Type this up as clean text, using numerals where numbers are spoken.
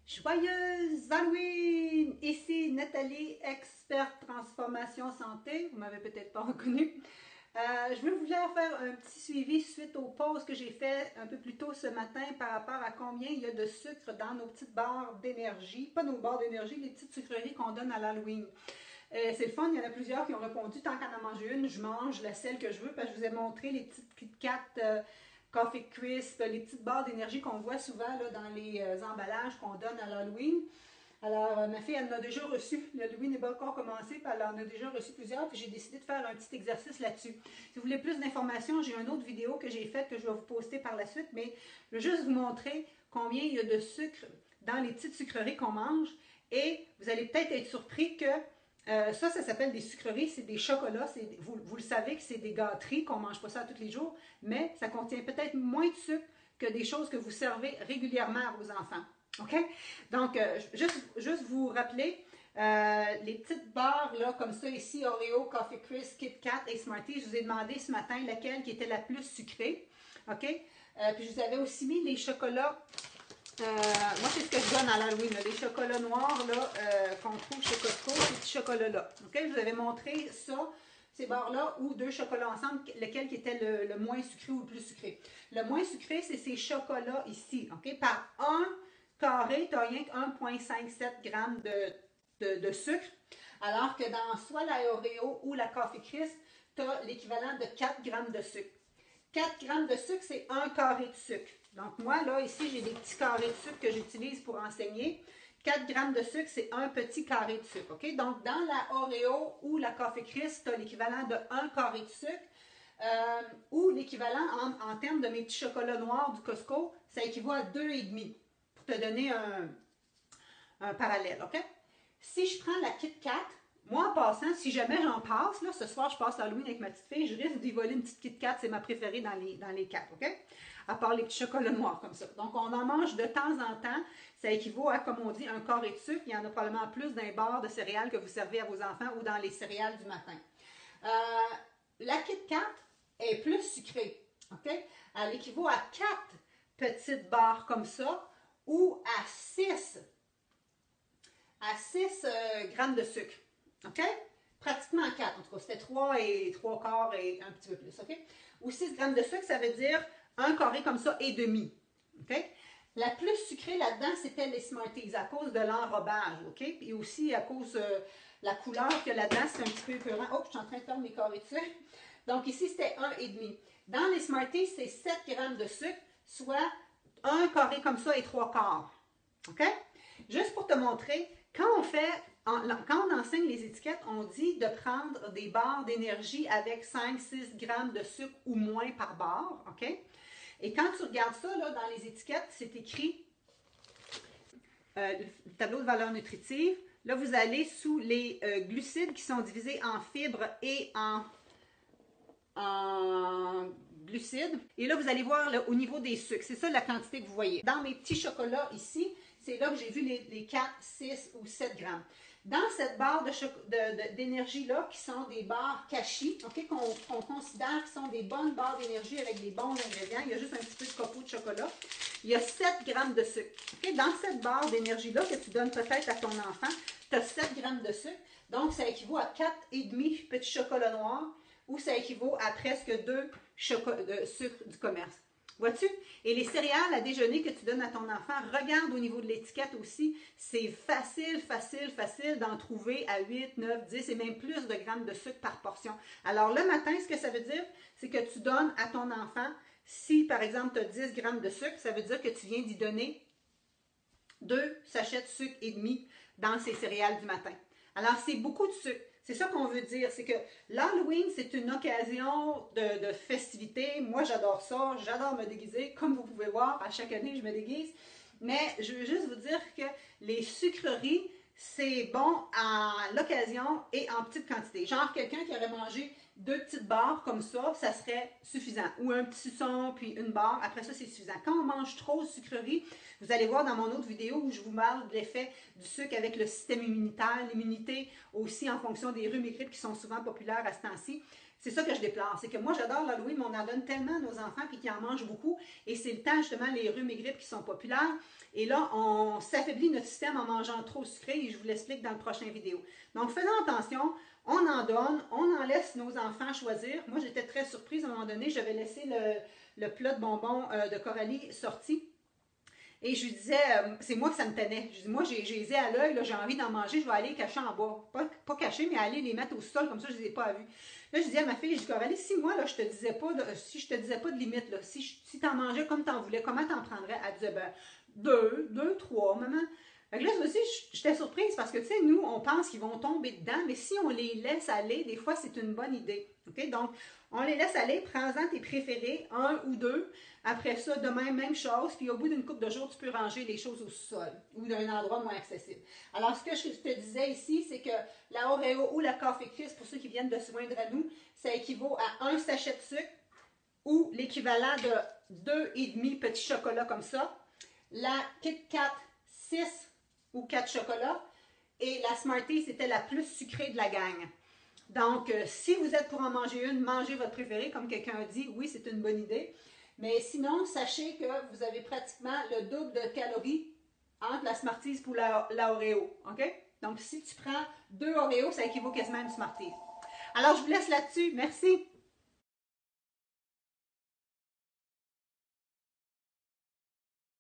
Joyeuse Halloween! Ici Nathalie, experte transformation santé. Vous m'avez peut-être pas reconnue. Je voulais faire un petit suivi suite aux pauses que j'ai fait un peu plus tôt ce matin par rapport à combien il y a de sucre dans nos petites barres d'énergie. Pas nos barres d'énergie, les petites sucreries qu'on donne à l'Halloween. C'est le fun, il y en a plusieurs qui ont répondu. Tant qu'à en manger une, je mange la celle que je veux parce que je vous ai montré les petites Kit Kat, Coffee Crisp, les petites barres d'énergie qu'on voit souvent là, dans les emballages qu'on donne à l'Halloween. Alors, ma fille, elle en a déjà reçu. L'Halloween n'est pas encore commencé, puis elle en a déjà reçu plusieurs, puis j'ai décidé de faire un petit exercice là-dessus. Si vous voulez plus d'informations, j'ai une autre vidéo que j'ai faite que je vais vous poster par la suite, mais je veux juste vous montrer combien il y a de sucre dans les petites sucreries qu'on mange, et vous allez peut-être être surpris que ça s'appelle des sucreries, c'est des chocolats, vous le savez que c'est des gâteries, qu'on ne mange pas ça tous les jours, mais ça contient peut-être moins de sucre que des choses que vous servez régulièrement à vos enfants. OK? Donc, juste vous rappeler, les petites barres là, comme ça ici, Oreo, Coffee Crisp, Kit Kat et Smarties, je vous ai demandé ce matin laquelle qui était la plus sucrée. OK? Puis je vous avais aussi mis les chocolats. Moi, c'est ce que je donne à l'Halloween, les chocolats noirs qu'on trouve chez Costco, ces petits chocolats-là. OK? Je vous avais montré ça, ces barres-là, ou deux chocolats ensemble, lequel qui était le moins sucré ou le plus sucré. Le moins sucré, c'est ces chocolats ici. OK? Par un carré, tu n'as rien que 1,57 g de sucre, alors que dans soit la Oreo ou la Coffee Crisp, tu as l'équivalent de 4 g de sucre. 4 g de sucre, c'est un carré de sucre. Donc moi, là, ici, j'ai des petits carrés de sucre que j'utilise pour enseigner. 4 g de sucre, c'est un petit carré de sucre. OK? Donc, dans la Oreo ou la Coffee Crisp, tu as l'équivalent de 1 carré de sucre, ou l'équivalent en termes de mes petits chocolats noirs du Costco, ça équivaut à 2,5 pour te donner un parallèle. OK? Si je prends la Kit Kat, moi, en passant, si jamais j'en passe, là, ce soir, je passe l'Halloween avec ma petite fille, je risque d'y voler une petite Kit Kat, c'est ma préférée dans les 4, OK? À part les petits chocolats noirs comme ça. Donc, on en mange de temps en temps. Ça équivaut à, comme on dit, un carré de sucre. Il y en a probablement plus dans les barres de céréales que vous servez à vos enfants ou dans les céréales du matin. La Kit Kat est plus sucrée, OK? Elle équivaut à 4 petites barres comme ça ou à 6 grammes de sucre. OK? Pratiquement 4. En tout cas, c'était 3 et 3 quarts et un petit peu plus. OK? Ou 6 grammes de sucre, ça veut dire un carré comme ça et demi. OK? La plus sucrée là-dedans, c'était les Smarties à cause de l'enrobage. OK? Et aussi à cause de la couleur qu'il y a là-dedans, c'est un petit peu épeurant. Oh, je suis en train de perdre mes carrés de sucre. Donc ici, c'était 1,5. Dans les Smarties, c'est 7 grammes de sucre, soit un carré comme ça et 3 quarts. OK? Juste pour te montrer, quand on enseigne les étiquettes, on dit de prendre des barres d'énergie avec 5-6 grammes de sucre ou moins par barre. OK? Et quand tu regardes ça, là, dans les étiquettes, c'est écrit le tableau de valeur nutritive. Là, vous allez sous les glucides qui sont divisés en fibres et en glucides. Et là, vous allez voir là, au niveau des sucres. C'est ça la quantité que vous voyez. Dans mes petits chocolats ici, c'est là que j'ai vu les 4, 6 ou 7 grammes. Dans cette barre d'énergie-là, qui sont des barres cachis, okay, qu'on considère qui sont des bonnes barres d'énergie avec des bons ingrédients, il y a juste un petit peu de copeaux de chocolat, il y a 7 grammes de sucre. Okay? Dans cette barre d'énergie-là que tu donnes peut-être à ton enfant, tu as 7 grammes de sucre. Donc, ça équivaut à 4,5 petits chocolats noirs ou ça équivaut à presque 2 sucres du commerce. Vois-tu? Et les céréales à déjeuner que tu donnes à ton enfant, regarde au niveau de l'étiquette aussi. C'est facile d'en trouver à 8, 9, 10 et même plus de grammes de sucre par portion. Alors, le matin, ce que ça veut dire, c'est que tu donnes à ton enfant, si par exemple tu as 10 grammes de sucre, ça veut dire que tu viens d'y donner 2 sachets de sucre et demi dans ces céréales du matin. Alors, c'est beaucoup de sucre. C'est ça qu'on veut dire, c'est que l'Halloween, c'est une occasion de festivité. Moi, j'adore ça, j'adore me déguiser. Comme vous pouvez voir, à chaque année, je me déguise. Mais je veux juste vous dire que les sucreries, c'est bon à l'occasion et en petite quantité. Genre, quelqu'un qui aurait mangé 2 petites barres comme ça serait suffisant. Ou un petit suçon, puis une barre, après ça, c'est suffisant. Quand on mange trop de sucreries, vous allez voir dans mon autre vidéo où je vous parle de l'effet du sucre avec le système immunitaire, l'immunité aussi en fonction des rhumes et grippes qui sont souvent populaires à ce temps-ci. C'est ça que je déplore, c'est que moi j'adore l'Halloween, mais on en donne tellement à nos enfants puis qu'ils en mangent beaucoup. Et c'est le temps justement, les rhumes et grippes qui sont populaires. Et là, on s'affaiblit notre système en mangeant trop sucré et je vous l'explique dans le prochain vidéo. Donc faisons attention, on en donne, on en laisse nos enfants choisir. Moi j'étais très surprise à un moment donné, j'avais laissé le plat de bonbons de Coralie sorti. Et je lui disais, c'est moi que ça me tenait. Je dis, moi, j'ai les ai à l'œil, j'ai envie d'en manger, je vais aller les cacher en bas. Pas cacher, mais aller les mettre au sol, comme ça, je ne les ai pas vus. Là, je dis à ma fille, je dis, Coralie, si moi, là, je te disais pas si je te disais pas de limite, là, si t'en mangeais comme t'en voulais, comment t'en prendrais? Elle disait, ben, deux, trois, maman. Fait que là, aussi, j'étais surprise parce que, tu sais, nous, on pense qu'ils vont tomber dedans, mais si on les laisse aller, des fois, c'est une bonne idée. OK? Donc, on les laisse aller, prends-en tes préférés, un ou deux. Après ça, demain, même chose. Puis au bout d'une couple de jours, tu peux ranger les choses au sol ou dans un endroit moins accessible. Alors, ce que je te disais ici, c'est que la Oreo ou la Coffee Crisp, pour ceux qui viennent de se joindre à nous, ça équivaut à un sachet de sucre ou l'équivalent de 2,5 petits chocolats comme ça. La Kit Kat, 6 ou 4 chocolats. Et la Smarties, c'était la plus sucrée de la gang. Donc, si vous êtes pour en manger une, mangez votre préféré, comme quelqu'un a dit, oui, c'est une bonne idée. Mais sinon, sachez que vous avez pratiquement le double de calories entre la Smarties pour la Oreo. OK? Donc, si tu prends 2 Oreos, ça équivaut quasiment à une Smarties. Alors, je vous laisse là-dessus. Merci.